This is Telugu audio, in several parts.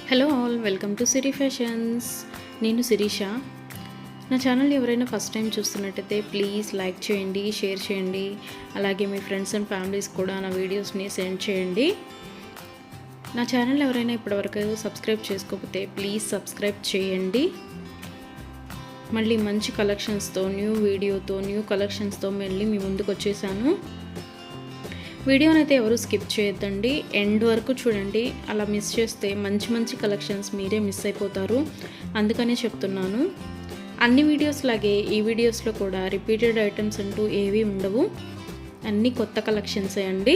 Hello all, welcome to Siri fashions. నేను శిరీష. నా ఛానల్ ఎవరైనా ఫస్ట్ టైం చూస్తున్నట్టయితే ప్లీజ్ లైక్ చేయండి, షేర్ చేయండి. అలాగే మీ ఫ్రెండ్స్ అండ్ ఫ్యామిలీస్ కూడా నా వీడియోస్ని సెండ్ చేయండి. నా ఛానల్ ఎవరైనా ఇప్పటివరకు సబ్స్క్రైబ్ చేసుకోకపోతే ప్లీజ్ సబ్స్క్రైబ్ చేయండి. మళ్ళీ మంచి కలెక్షన్స్తో, న్యూ వీడియోతో, న్యూ కలెక్షన్స్తో మళ్ళీ మీ ముందుకు వచ్చేసాను. వీడియోని అయితే ఎవరు స్కిప్ చేయొద్దండి, ఎండ్ వరకు చూడండి. అలా మిస్ చేస్తే మంచి మంచి కలెక్షన్స్ మీరే మిస్ అయిపోతారు. అందుకనే చెప్తున్నాను. అన్ని వీడియోస్ లాగే ఈ వీడియోస్లో కూడా రిపీటెడ్ ఐటమ్స్ అంటూ ఏవీ ఉండవు, అన్నీ కొత్త కలెక్షన్సే అండి.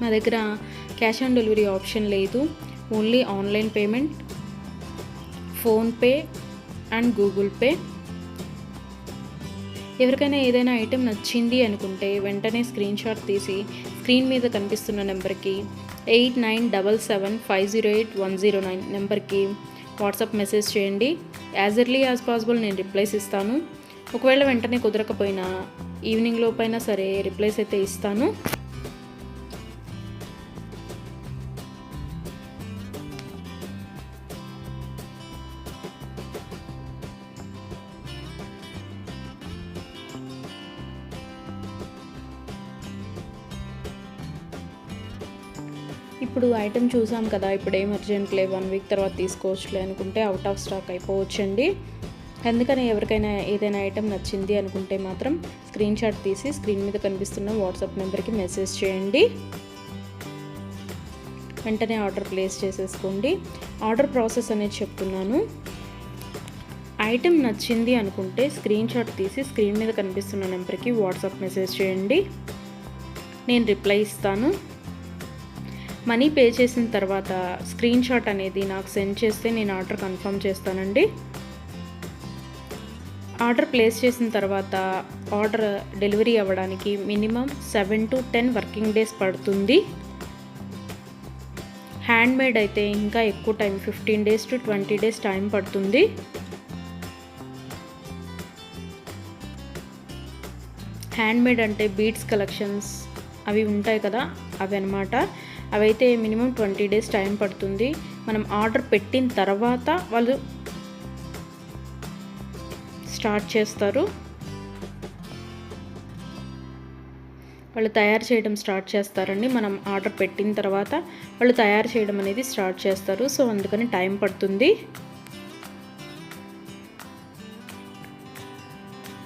మా దగ్గర క్యాష్ ఆన్ డెలివరీ ఆప్షన్ లేదు, only online payment, PhonePe and Google pay. ఎవరికైనా ఏదైనా ఐటెం నచ్చింది అనుకుంటే వెంటనే స్క్రీన్ షాట్ తీసి స్క్రీన్ మీద కనిపిస్తున్న నెంబర్కి 8977508109 నెంబర్కి వాట్సాప్ మెసేజ్ చేయండి. యాజ్ ఎర్లీ యాజ్ పాసిబుల్ నేను రిప్లైస్ ఇస్తాను. ఒకవేళ వెంటనే కుదరకపోయినా ఈవినింగ్ లోపైనా సరే రిప్లైస్ అయితే ఇస్తాను. ఇప్పుడు ఐటెం చూసాం కదా, ఇప్పుడు ఏం అర్జెంట్లే, 1 వీక్ తర్వాత తీసుకోవచ్చులే అనుకుంటే అవుట్ ఆఫ్ స్టాక్ అయిపోవచ్చండి. అందుకని ఎవరికైనా ఏదైనా ఐటెం నచ్చింది అనుకుంటే మాత్రం స్క్రీన్ షాట్ తీసి స్క్రీన్ మీద కనిపిస్తున్న వాట్సాప్ నెంబర్కి మెసేజ్ చేయండి. వెంటనే ఆర్డర్ ప్లేస్ చేసేసుకోండి. ఆర్డర్ ప్రాసెస్ అనేది చెప్తున్నాను. ఐటెం నచ్చింది అనుకుంటే స్క్రీన్ షాట్ తీసి స్క్రీన్ మీద కనిపిస్తున్న నెంబర్కి వాట్సాప్ మెసేజ్ చేయండి, నేను రిప్లై ఇస్తాను. మనీ పే చేసిన తర్వాత స్క్రీన్ షాట్ అనేది నాకు సెండ్ చేస్తే నేను ఆర్డర్ కన్ఫర్మ్ చేస్తానండి. ఆర్డర్ ప్లేస్ చేసిన తర్వాత ఆర్డర్ డెలివరీ అవ్వడానికి మినిమం 7 to 10 వర్కింగ్ డేస్ పడుతుంది. హ్యాండ్మేడ్ అయితే ఇంకా ఎక్కువ time, 15 days to 20 days time పడుతుంది. హ్యాండ్మేడ్ అంటే బీడ్స్ కలెక్షన్స్ అవి ఉంటాయి కదా, అవి అన్నమాట. అవైతే మినిమం 20 days టైం పడుతుంది. మనం ఆర్డర్ పెట్టిన తర్వాత వాళ్ళు స్టార్ట్ చేస్తారు, వాళ్ళు తయారు చేయడం స్టార్ట్ చేస్తారండి. మనం ఆర్డర్ పెట్టిన తర్వాత వాళ్ళు తయారు చేయడం అనేది స్టార్ట్ చేస్తారు. సో అందుకని టైం పడుతుంది.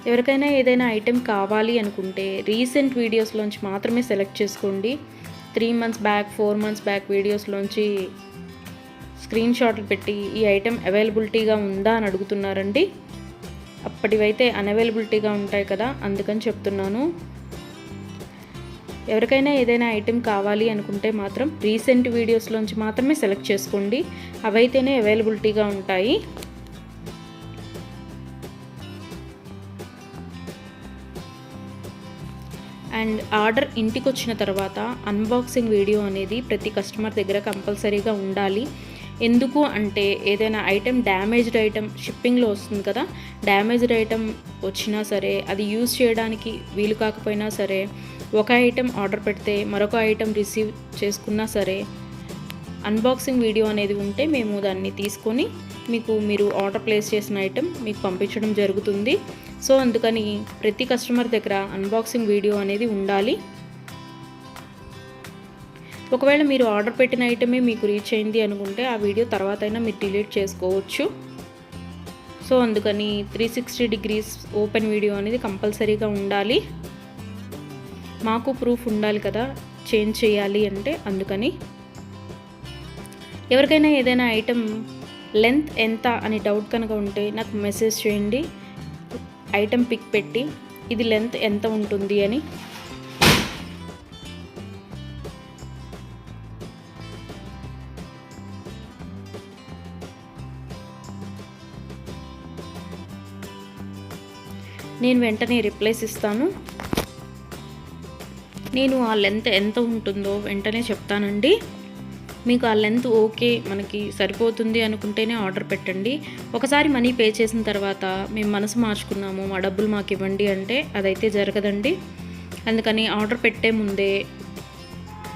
ఎవరికైనా ఏదైనా ఐటెం కావాలి అనుకుంటే రీసెంట్ వీడియోస్లోంచి మాత్రమే సెలెక్ట్ చేసుకోండి. 3 months బ్యాక్, 4 months బ్యాక్ వీడియోస్లోంచి స్క్రీన్ షాట్లు పెట్టి ఈ ఐటెం అవైలబిలిటీగా ఉందా అని అడుగుతున్నారండి. అప్పటివైతే అన్అవైలబిలిటీగా ఉంటాయి కదా, అందుకని చెప్తున్నాను. ఎవరికైనా ఏదైనా ఐటెం కావాలి అనుకుంటే మాత్రం రీసెంట్ వీడియోస్లోంచి మాత్రమే సెలెక్ట్ చేసుకోండి, అవైతేనే అవైలబిలిటీగా ఉంటాయి. అండ్ ఆర్డర్ ఇంటికి వచ్చిన తర్వాత అన్బాక్సింగ్ వీడియో అనేది ప్రతి కస్టమర్ దగ్గర కంపల్సరీగా ఉండాలి. ఎందుకు అంటే ఏదైనా ఐటెం డ్యామేజ్డ్ ఐటెం షిప్పింగ్లో వస్తుంది కదా, డ్యామేజ్డ్ ఐటెం వచ్చినా సరే, అది యూజ్ చేయడానికి వీలు కాకపోయినా సరే, ఒక ఐటెం ఆర్డర్ పెడితే మరొక ఐటెం రిసీవ్ చేసుకున్నా సరే, అన్బాక్సింగ్ వీడియో అనేది ఉంటే మేము దాన్ని తీసుకొని మీరు ఆర్డర్ ప్లేస్ చేసిన ఐటెం మీకు పంపించడం జరుగుతుంది. సో అందుకని ప్రతి కస్టమర్ దగ్గర అన్బాక్సింగ్ వీడియో అనేది ఉండాలి. ఒకవేళ మీరు ఆర్డర్ పెట్టిన ఐటమే మీకు రీచ్ అయింది అనుకుంటే ఆ వీడియో తర్వాత అయినా మీరు డిలీట్ చేసుకోవచ్చు. సో అందుకని 360 degrees ఓపెన్ వీడియో అనేది కంపల్సరీగా ఉండాలి. మాకు ప్రూఫ్ ఉండాలి కదా చేంజ్ చేయాలి అంటే, అందుకని. ఎవరికైనా ఏదైనా ఐటెం లెంత్ ఎంత అని డౌట్ కనుక ఉంటే నాకు మెసేజ్ చేయండి, ఐటెం పిక్ పెట్టి ఇది లెంత్ ఎంత ఉంటుంది అని. నేను వెంటనే రిప్లైస్ ఇస్తాను. నేను ఆ లెంత్ ఎంత ఉంటుందో వెంటనే చెప్తానండి. మీకు ఆ లెంత్ ఓకే, మనకి సరిపోతుంది అనుకుంటేనే ఆర్డర్ పెట్టండి. ఒకసారి మనీ పే చేసిన తర్వాత మేము మనసు మార్చుకున్నాము, మా డబ్బులు మాకు ఇవ్వండి అంటే అదైతే జరగదండి. అందుకని ఆర్డర్ పెట్టే ముందే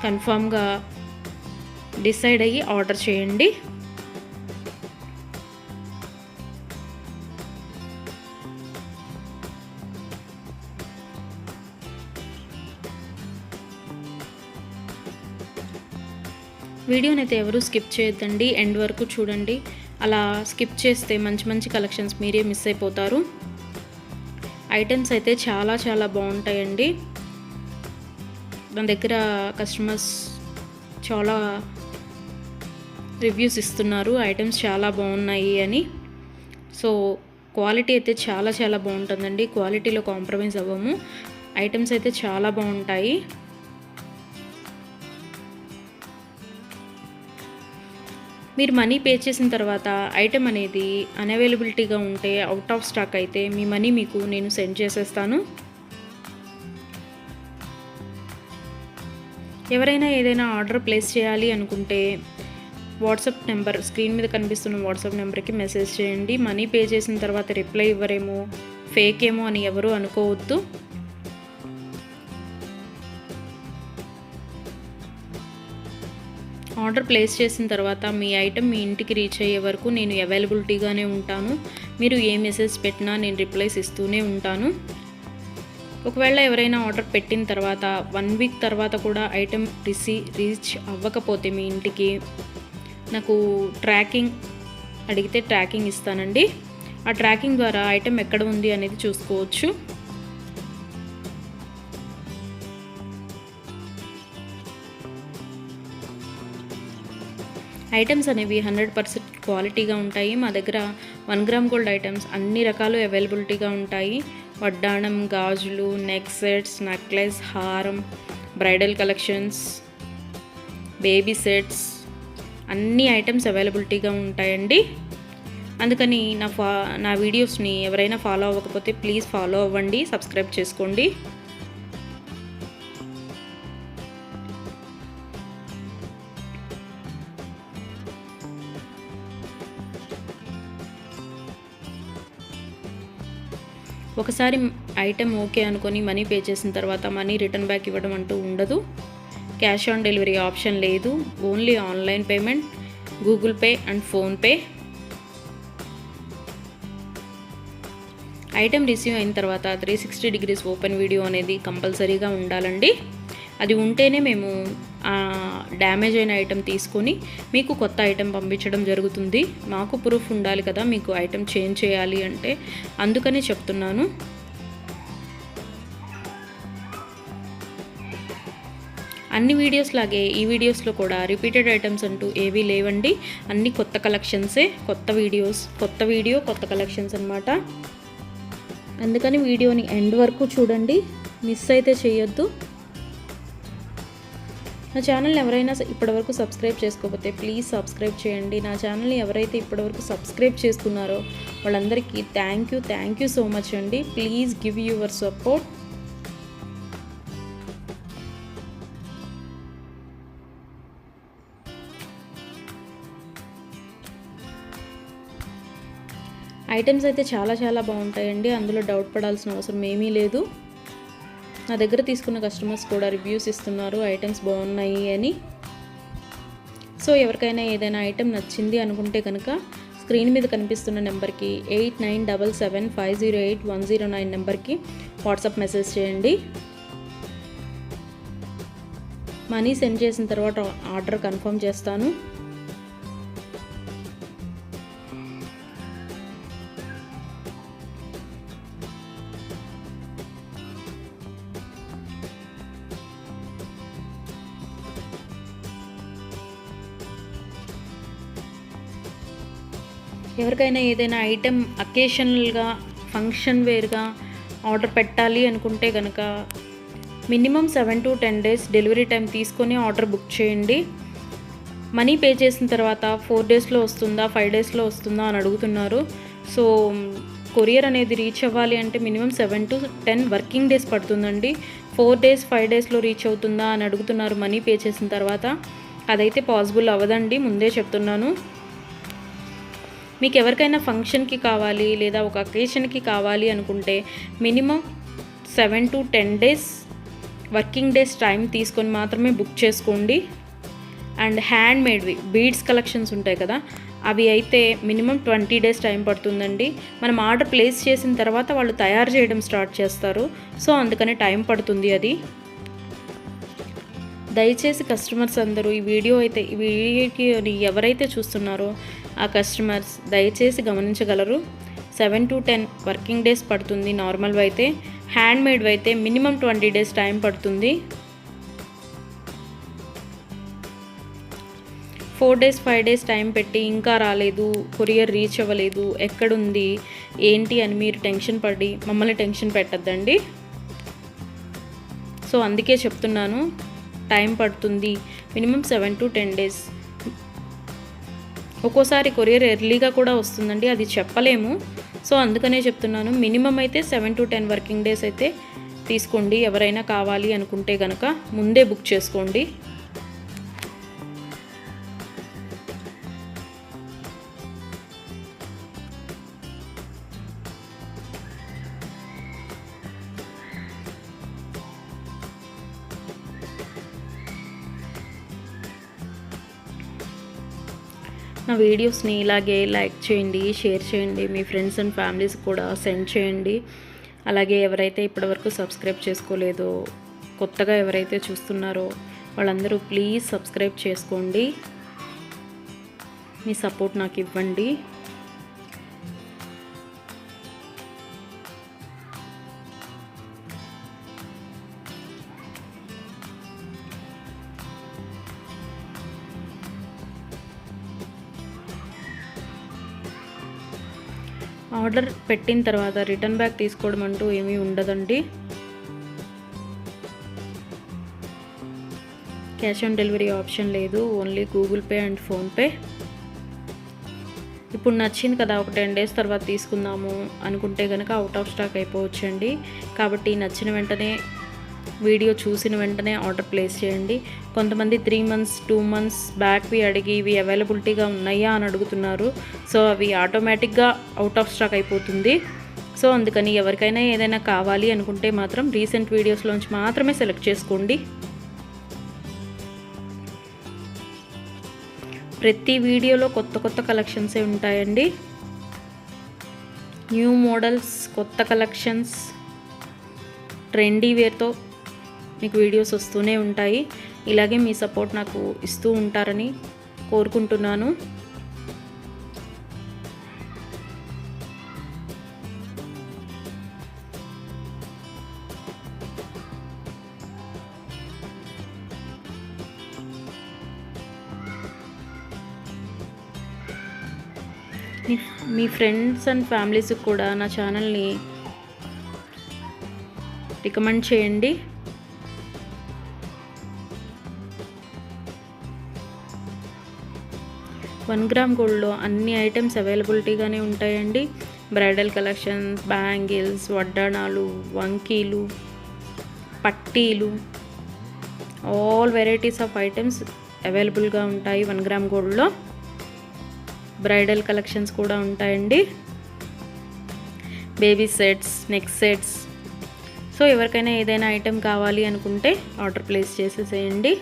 కన్ఫామ్గా డిసైడ్ అయ్యి ఆర్డర్ చేయండి. వీడియోని అయితే ఎవరు స్కిప్ చేయొద్దండి, ఎండ్ వరకు చూడండి. అలా స్కిప్ చేస్తే మంచి మంచి కలెక్షన్స్ మీరే మిస్ అయిపోతారు. ఐటమ్స్ అయితే చాలా చాలా బాగుంటాయండి. మన దగ్గర కస్టమర్స్ చాలా రివ్యూస్ ఇస్తున్నారు ఐటమ్స్ చాలా బాగున్నాయి అని. సో క్వాలిటీ అయితే చాలా చాలా బాగుంటుందండి, క్వాలిటీలో కాంప్రమైజ్ అవ్వము. ఐటమ్స్ అయితే చాలా బాగుంటాయి. మీరు మనీ పే చేసిన తర్వాత ఐటెం అనేది అన్అవైలబిలిటీగా ఉంటే, అవుట్ ఆఫ్ స్టాక్ అయితే మీ మనీ మీకు నేను సెండ్ చేసేస్తాను. ఎవరైనా ఏదైనా ఆర్డర్ ప్లేస్ చేయాలి అనుకుంటే వాట్సాప్ నెంబర్, స్క్రీన్ మీద కనిపిస్తున్న వాట్సాప్ నెంబర్కి మెసేజ్ చేయండి. మనీ పే చేసిన తర్వాత రిప్లై ఇవ్వరేమో, ఫేక్ ఏమో అని ఎవరు అనుకోవద్దు. ఆర్డర్ ప్లేస్ చేసిన తర్వాత మీ ఐటెం మీ ఇంటికి రీచ్ అయ్యే వరకు నేను అవైలబిలిటీగానే ఉంటాను. మీరు ఏ మెసేజ్ పెట్టినా నేను రిప్లైస్ ఇస్తూనే ఉంటాను. ఒకవేళ ఎవరైనా ఆర్డర్ పెట్టిన తర్వాత 1 వీక్ తర్వాత కూడా ఐటెం రీచ్ అవ్వకపోతే మీ ఇంటికి నాకు ట్రాకింగ్ అడిగితే ట్రాకింగ్ ఇస్తానండి. ఆ ట్రాకింగ్ ద్వారా ఐటెం ఎక్కడ ఉంది అనేది చూసుకోవచ్చు. ఐటమ్స్ అనేవి 100% క్వాలిటీగా ఉంటాయి. మా దగ్గర 1 గ్రామ్ గోల్డ్ ఐటమ్స్ అన్ని రకాలు అవైలబిలిటీగా ఉంటాయి. వడ్డాణం, గాజులు, నెక్ సెట్స్, నెక్లెస్, హారం, బ్రైడల్ కలెక్షన్స్, బేబీ సెట్స్, అన్ని ఐటమ్స్ అవైలబిలిటీగా ఉంటాయండి. అందుకని నా వీడియోస్ని ఎవరైనా ఫాలో అవ్వకపోతే ప్లీజ్ ఫాలో అవ్వండి, సబ్స్క్రైబ్ చేసుకోండి. ఒకసారి ఐటెం ఓకే అనుకొని మనీ పే చేసిన తర్వాత మనీ రిటర్న్ బ్యాక్ ఇవ్వడం అంటూ ఉండదు. క్యాష్ ఆన్ డెలివరీ ఆప్షన్ లేదు. Only online payment, Google pay and PhonePe. Item receive అయిన తర్వాత 360 డిగ్రీస్ ఓపెన్ వీడియో అనేది కంపల్సరీగా ఉండాలండి. అది ఉంటేనే మేము డ్యామేజ్ అయిన ఐటెం తీసుకొని మీకు కొత్త ఐటెం పంపించడం జరుగుతుంది. మాకు ప్రూఫ్ ఉండాలి కదా మీకు ఐటెం చేంజ్ చేయాలి అంటే, అందుకనే చెప్తున్నాను. అన్ని వీడియోస్ లాగే ఈ వీడియోస్లో కూడా రిపీటెడ్ ఐటమ్స్ అంటూ ఏవీ లేవండి. అన్ని కొత్త కలెక్షన్సే, కొత్త వీడియో కొత్త కలెక్షన్స్ అన్నమాట. అందుకని వీడియోని ఎండ్ వరకు చూడండి, మిస్ అయితే చేయొద్దు. నా ఛానల్ని ఎవరైనా ఇప్పటివరకు సబ్స్క్రైబ్ చేసుకోకపోతే ప్లీజ్ సబ్స్క్రైబ్ చేయండి. నా ఛానల్ని ఎవరైతే ఇప్పటివరకు సబ్స్క్రైబ్ చేసుకున్నారో వాళ్ళందరికీ థ్యాంక్ యూ సో మచ్ అండి. Please give your support. Items అయితే చాలా చాలా బాగుంటాయండి, అందులో డౌట్ పడాల్సిన అవసరం ఏమీ లేదు. నా దగ్గర తీసుకున్న కస్టమర్స్ కూడా రివ్యూస్ ఇస్తున్నారు ఐటమ్స్ బాగున్నాయి అని. సో ఎవరికైనా ఏదైనా ఐటెం నచ్చింది అనుకుంటే కనుక స్క్రీన్ మీద కనిపిస్తున్న నెంబర్కి 8977508109 నెంబర్కి వాట్సాప్ మెసేజ్ చేయండి. మనీ సెండ్ చేసిన తర్వాత ఆర్డర్ కన్ఫర్మ్ చేస్తాను. ఎవరికైనా ఏదైనా ఐటెం అకేషనల్గా, ఫంక్షన్ వేర్గా ఆర్డర్ పెట్టాలి అనుకుంటే కనుక minimum 7 to 10 days delivery time తీసుకొని ఆర్డర్ బుక్ చేయండి. మనీ పే చేసిన తర్వాత 4 daysలో వస్తుందా, 5 daysలో వస్తుందా అని అడుగుతున్నారు. సో కొరియర్ అనేది రీచ్ అవ్వాలి అంటే మినిమం 7 to 10 వర్కింగ్ డేస్ పడుతుందండి. 4 days 5 daysలో రీచ్ అవుతుందా అని అడుగుతున్నారు మనీ పే చేసిన తర్వాత. అదైతే పాసిబుల్ అవ్వదండి, ముందే చెప్తున్నాను. మీకు ఎవరికైనా ఫంక్షన్కి కావాలి లేదా ఒక అకేషన్కి కావాలి అనుకుంటే minimum 7 to 10 days working days time తీసుకొని మాత్రమే బుక్ చేసుకోండి. అండ్ హ్యాండ్ మేడ్వి బీడ్స్ కలెక్షన్స్ ఉంటాయి కదా, అవి అయితే మినిమం 20 డేస్ టైం పడుతుందండి. మనం ఆర్డర్ ప్లేస్ చేసిన తర్వాత వాళ్ళు తయారు చేయడం స్టార్ట్ చేస్తారు. సో అందుకని టైం పడుతుంది అది. దయచేసి కస్టమర్స్ అందరూ ఈ వీడియోకి ఎవరైతే చూస్తున్నారో ఆ కస్టమర్స్ దయచేసి గమనించగలరు. 7 to 10 వర్కింగ్ డేస్ పడుతుంది నార్మల్వి అయితే. హ్యాండ్ మేడ్వి అయితే మినిమం 20 డేస్ టైం పడుతుంది. 4 days 5 days టైం పెట్టి ఇంకా రాలేదు, కొరియర్ రీచ్ అవ్వలేదు, ఎక్కడుంది ఏంటి అని మీరు టెన్షన్ పడి మమ్మల్ని టెన్షన్ పెట్టద్దండి. సో అందుకే చెప్తున్నాను, టైం పడుతుంది మినిమం 7 to 10 డేస్. ఒక్కోసారి కొరియర్ ఎర్లీగా కూడా వస్తుందండి, అది చెప్పలేము. సో అందుకనే చెప్తున్నాను, మినిమం అయితే 7 to 10 వర్కింగ్ డేస్ అయితే తీసుకోండి. ఎవరైనా కావాలి అనుకుంటే కనుక ముందే బుక్ చేసుకోండి. నా వీడియోస్ని ఇలాగే లైక్ చేయండి, షేర్ చేయండి, మీ ఫ్రెండ్స్ అండ్ ఫ్యామిలీస్ కూడా సెండ్ చేయండి. అలాగే ఎవరైతే ఇప్పటివరకు సబ్స్క్రైబ్ చేసుకోలేదో, కొత్తగా ఎవరైతే చూస్తున్నారో వాళ్ళందరూ ప్లీజ్ సబ్స్క్రైబ్ చేసుకోండి. మీ సపోర్ట్ నాకు ఇవ్వండి. ఆర్డర్ పెట్టిన తర్వాత రిటర్న్ బ్యాక్ తీసుకోవడం అంటూ ఏమీ ఉండదండి. క్యాష్ ఆన్ డెలివరీ ఆప్షన్ లేదు, only Google pay and PhonePe. ఇప్పుడు నచ్చింది కదా, ఒక 10 days తర్వాత తీసుకుందాము అనుకుంటే కనుక అవుట్ ఆఫ్ స్టాక్ అయిపోవచ్చండి. కాబట్టి నచ్చిన వెంటనే, వీడియో చూసిన వెంటనే ఆర్డర్ ప్లేస్ చేయండి. కొంతమంది 3 months 2 months బ్యాక్వి అడిగి ఇవి అవైలబిలిటీగా ఉన్నాయా అని అడుగుతున్నారు. సో అవి ఆటోమేటిక్గా అవుట్ ఆఫ్ స్టాక్ అయిపోతుంది. సో అందుకని ఎవరికైనా ఏదైనా కావాలి అనుకుంటే మాత్రం రీసెంట్ వీడియోస్లోంచి మాత్రమే సెలెక్ట్ చేసుకోండి. ప్రతి వీడియోలో కొత్త కొత్త కలెక్షన్సే ఉంటాయండి. న్యూ మోడల్స్, కొత్త కలెక్షన్స్, ట్రెండీ వేర్తో మీకు వీడియోస్ వస్తూనే ఉంటాయి. ఇలాగే మీ సపోర్ట్ నాకు ఇస్తూ ఉంటారని కోరుకుంటున్నాను. మీ ఫ్రెండ్స్ అండ్ ఫ్యామిలీస్కి కూడా నా ఛానల్ని రికమెండ్ చేయండి. వన్ గ్రామ్ గోల్డ్లో అన్ని ఐటమ్స్ అవైలబిలిటీగానే ఉంటాయండి. బ్రైడల్ కలెక్షన్స్, బ్యాంగిల్స్, వడ్డాణాలు, వంకీలు, పట్టీలు, ఆల్ వెరైటీస్ ఆఫ్ ఐటమ్స్ అవైలబుల్గా ఉంటాయి 1 గ్రామ్ గోల్డ్లో. బ్రైడల్ కలెక్షన్స్ కూడా ఉంటాయండి. Baby sets, neck sets. So ఎవరికైనా ఏదైనా ఐటెం కావాలి అనుకుంటే ఆర్డర్ ప్లేస్ చేసేసేయండి.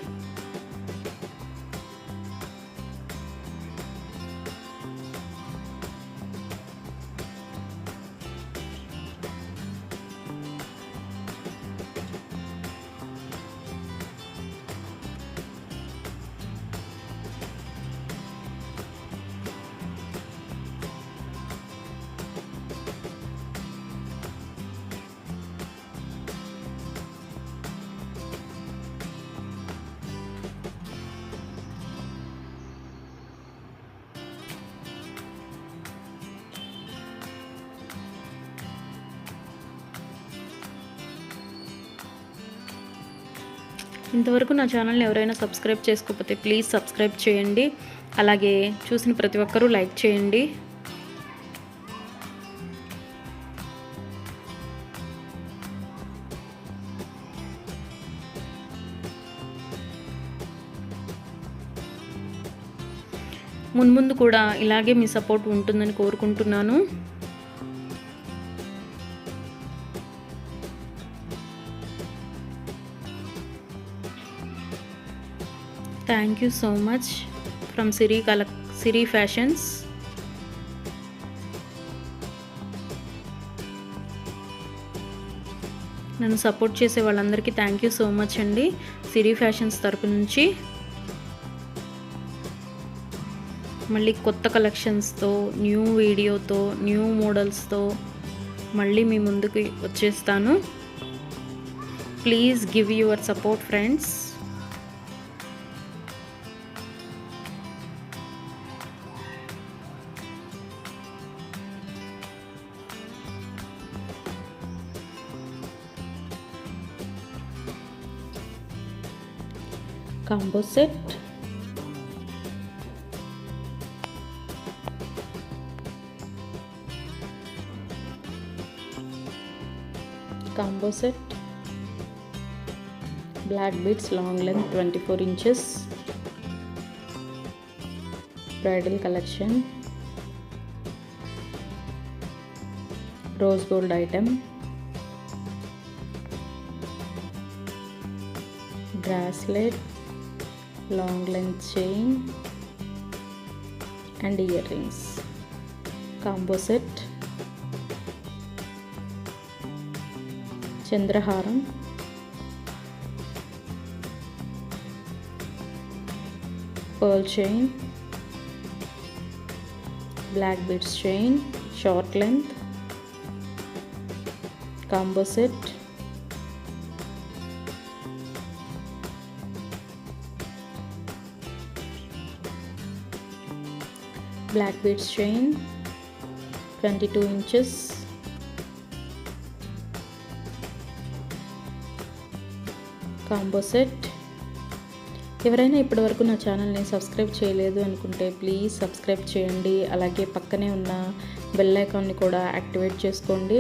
ఇంతవరకు నా ఛానల్ని ఎవరైనా సబ్స్క్రైబ్ చేసుకోకపోతే ప్లీజ్ సబ్స్క్రైబ్ చేయండి. అలాగే చూసిన ప్రతి ఒక్కరూ లైక్ చేయండి. మున్ముందు కూడా ఇలాగే మీ సపోర్ట్ ఉంటుందని కోరుకుంటున్నాను. Thank you so much from Siri fashions. నన్ను సపోర్ట్ చేసే వాళ్ళందరికీ థ్యాంక్ యూ సో మచ్ అండి, సిరి ఫ్యాషన్స్ తరపు నుంచి. మళ్ళీ కొత్త కలెక్షన్స్తో, న్యూ వీడియోతో, న్యూ మోడల్స్తో మళ్ళీ మీ ముందుకు వచ్చేస్తాను. Please give your support friends. Combo set, combo set, black beads long length 24 inches, bridal collection, rose gold item, bracelet, long length chain and earrings. Combo set, చంద్రహారం, pearl chain, black beads chain, short length. Combo set, black beads chain 22 inches, combo set. ఎవరైనా ఇప్పటివరకు నా ఛానల్ని సబ్స్క్రైబ్ చేయలేదు అనుకుంటే ప్లీజ్ సబ్స్క్రైబ్ చేయండి. అలాగే పక్కనే ఉన్న బెల్ ఐకాన్ని కూడా యాక్టివేట్ చేసుకోండి.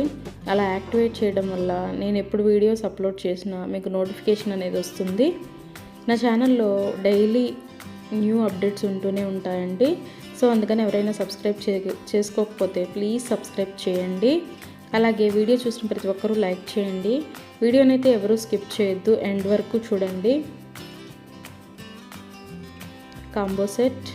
అలా యాక్టివేట్ చేయడం వల్ల నేను ఎప్పుడు వీడియోస్ అప్లోడ్ చేసినా మీకు నోటిఫికేషన్ అనేది వస్తుంది. నా ఛానల్లో డైలీ న్యూ అప్డేట్స్ ఉంటూనే ఉంటాయండి. సో అందుకని ఎవరైనా సబ్స్క్రైబ్ చేసుకోకపోతే ప్లీజ్ సబ్స్క్రైబ్ చేయండి. అలాగే వీడియో చూసిన ప్రతి ఒక్కరూ లైక్ చేయండి. వీడియోనైతే ఎవరూ స్కిప్ చేయొద్దు, ఎండ్ వరకు చూడండి. కాంబో సెట్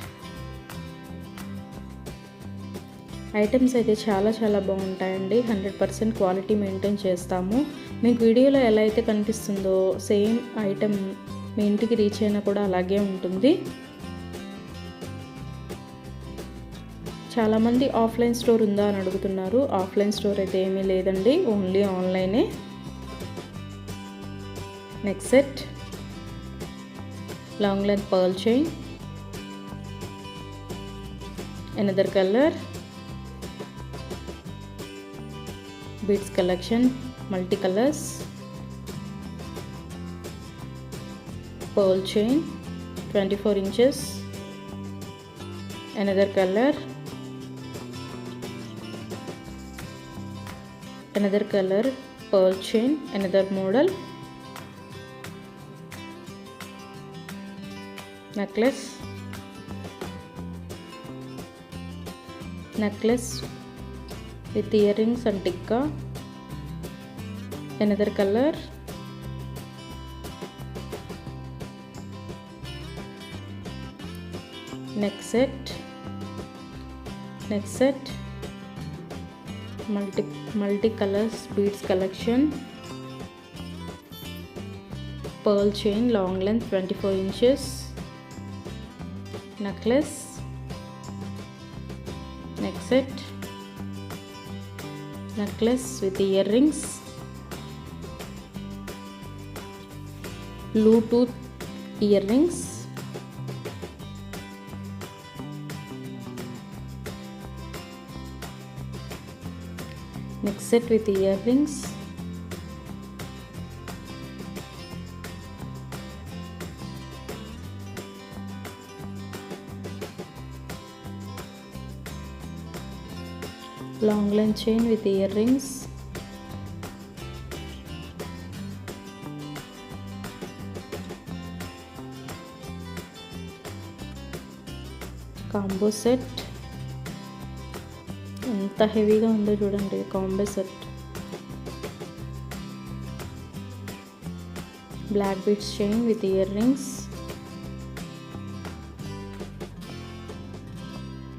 ఐటమ్స్ అయితే చాలా చాలా బాగుంటాయండి. 100% క్వాలిటీ మెయింటైన్ చేస్తాము. మీకు వీడియోలో ఎలా అయితే కనిపిస్తుందో సేమ్ ఐటమ్ మీ ఇంటికి రీచ్ అయినా కూడా అలాగే ఉంటుంది. చాలామంది ఆఫ్లైన్ స్టోర్ ఉందా అని అడుగుతున్నారు. ఆఫ్లైన్ స్టోర్ అయితే ఏమీ లేదండి, ఓన్లీ ఆన్లైనే. Next set, long length pearl chain, another colour, beads collection, multi colours, pearl chain 24 inches, another color, another color, pearl chain, another model, necklace, necklace with earrings and tikka, another color, next set, multi colors beads collection, pearl chain long length 24 inches, necklace, next set, necklace with earrings, Bluetooth earrings, next set with earrings, long length chain with earrings, combo set. ఎంత హెవీగా ఉందో చూడండి combo set. Black beads chain with earrings,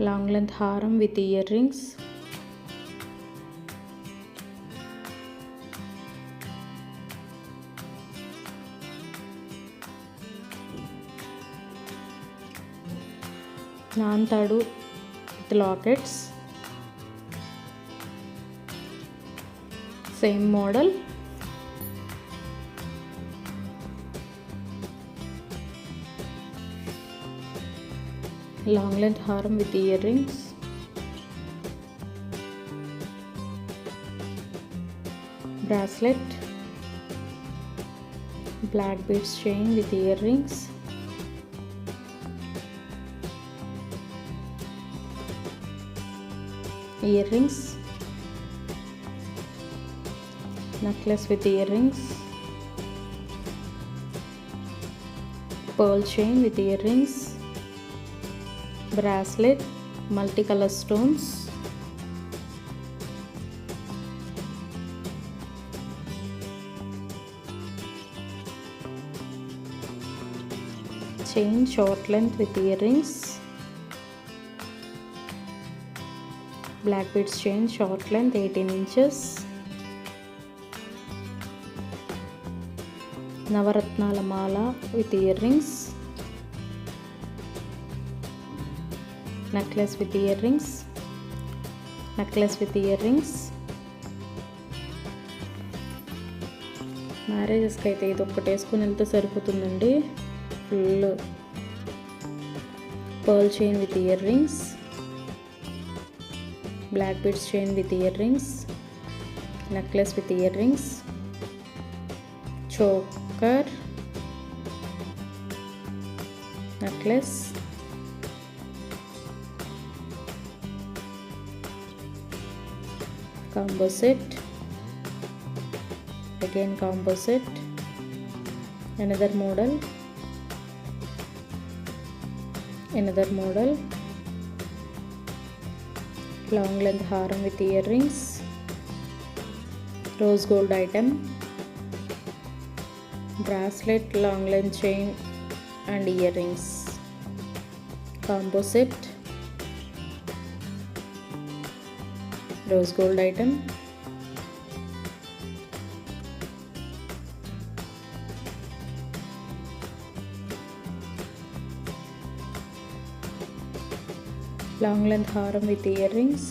long length హారం విత్ ఇయర్ రింగ్స్, నాంతాడు with lockets, same model. Long length హారం with earrings, bracelet, black beads chain with earrings, earrings, necklace with earrings, pearl chain with earrings, bracelet, multicolor stones, chain short length with earrings, black beads chain short length 18 inches, నవరత్నాల మాల with earrings, necklace with earrings, necklace with earrings. మ్యారేజెస్కి అయితే ఇది ఒక్కటి వేసుకొని వెళ్తే సరిపోతుందండి. Full pearl chain with earrings, black beads chain with earrings, necklace with earrings, choker, necklace, combo set, again combo set, another model, long length haram with earrings, rose gold item, bracelet, long length chain and earrings, combo set, rose gold item, long length haram with earrings,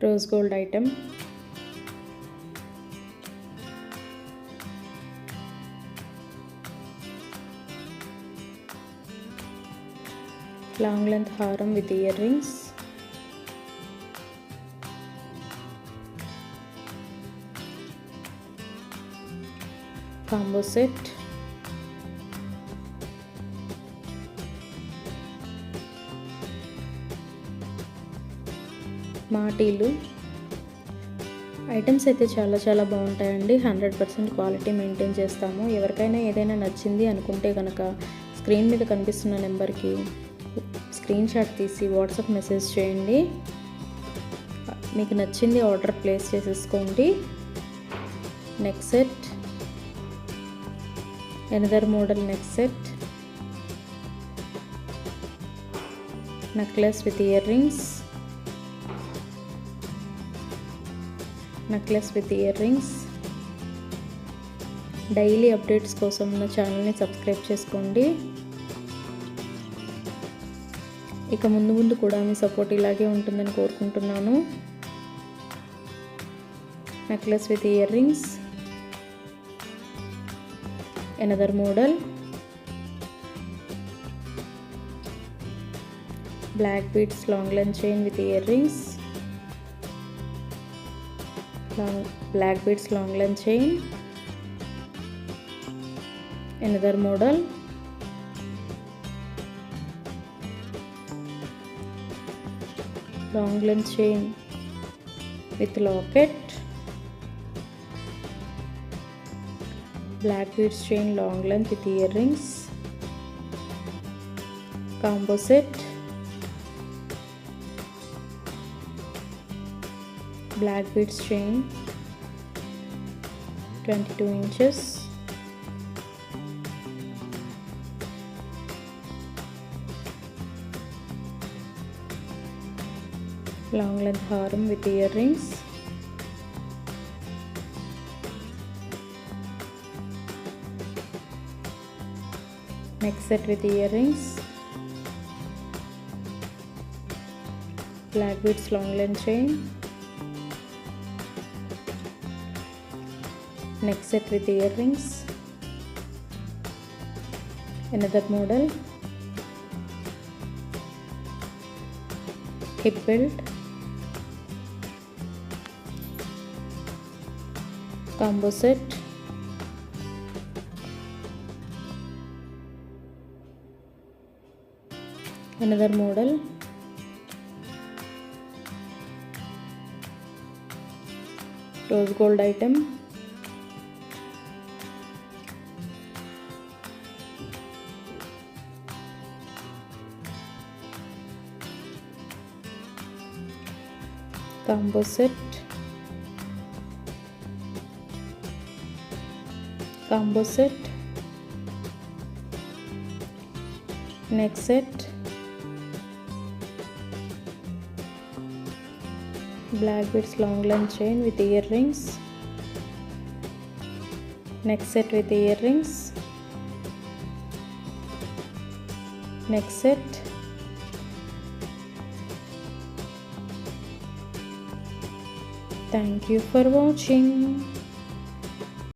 rose gold item, long length haram with earrings, combo set, మాటీలు. ఐటమ్స్ అయితే చాలా బాగుంటాయండి. 100% క్వాలిటీ మెయింటైన్ చేస్తాము. ఎవరికైనా ఏదైనా నచ్చింది అనుకుంటే కనుక స్క్రీన్ మీద కనిపిస్తున్న నెంబర్కి స్క్రీన్ షాట్ తీసి వాట్సాప్ మెసేజ్ చేయండి. మీకు నచ్చింది ఆర్డర్ ప్లేస్ చేసేసుకోండి. Neck set, another model neck set, necklace with earrings, necklace with ear rings. Daily updates కోసం నా ఛానల్ని సబ్స్క్రైబ్ చేసుకోండి. ఇక ముందు కూడా మీ సపోర్ట్ ఇలాగే ఉంటుందని కోరుకుంటున్నాను. Necklace with earrings, another model, black beads long length chain with earrings, black beads long length chain, another model, long length chain with locket, black beads chain long length with earrings, combo set, black beads chain 22 inches, long length haram with earrings, neck set with earrings, black beads long length chain, neck set with earrings, another model, hip belt, combo set, another model, rose gold item, combo set, combo set, neck set, black beads long length chain with earrings, neck set with earrings, neck set, thank you for watching.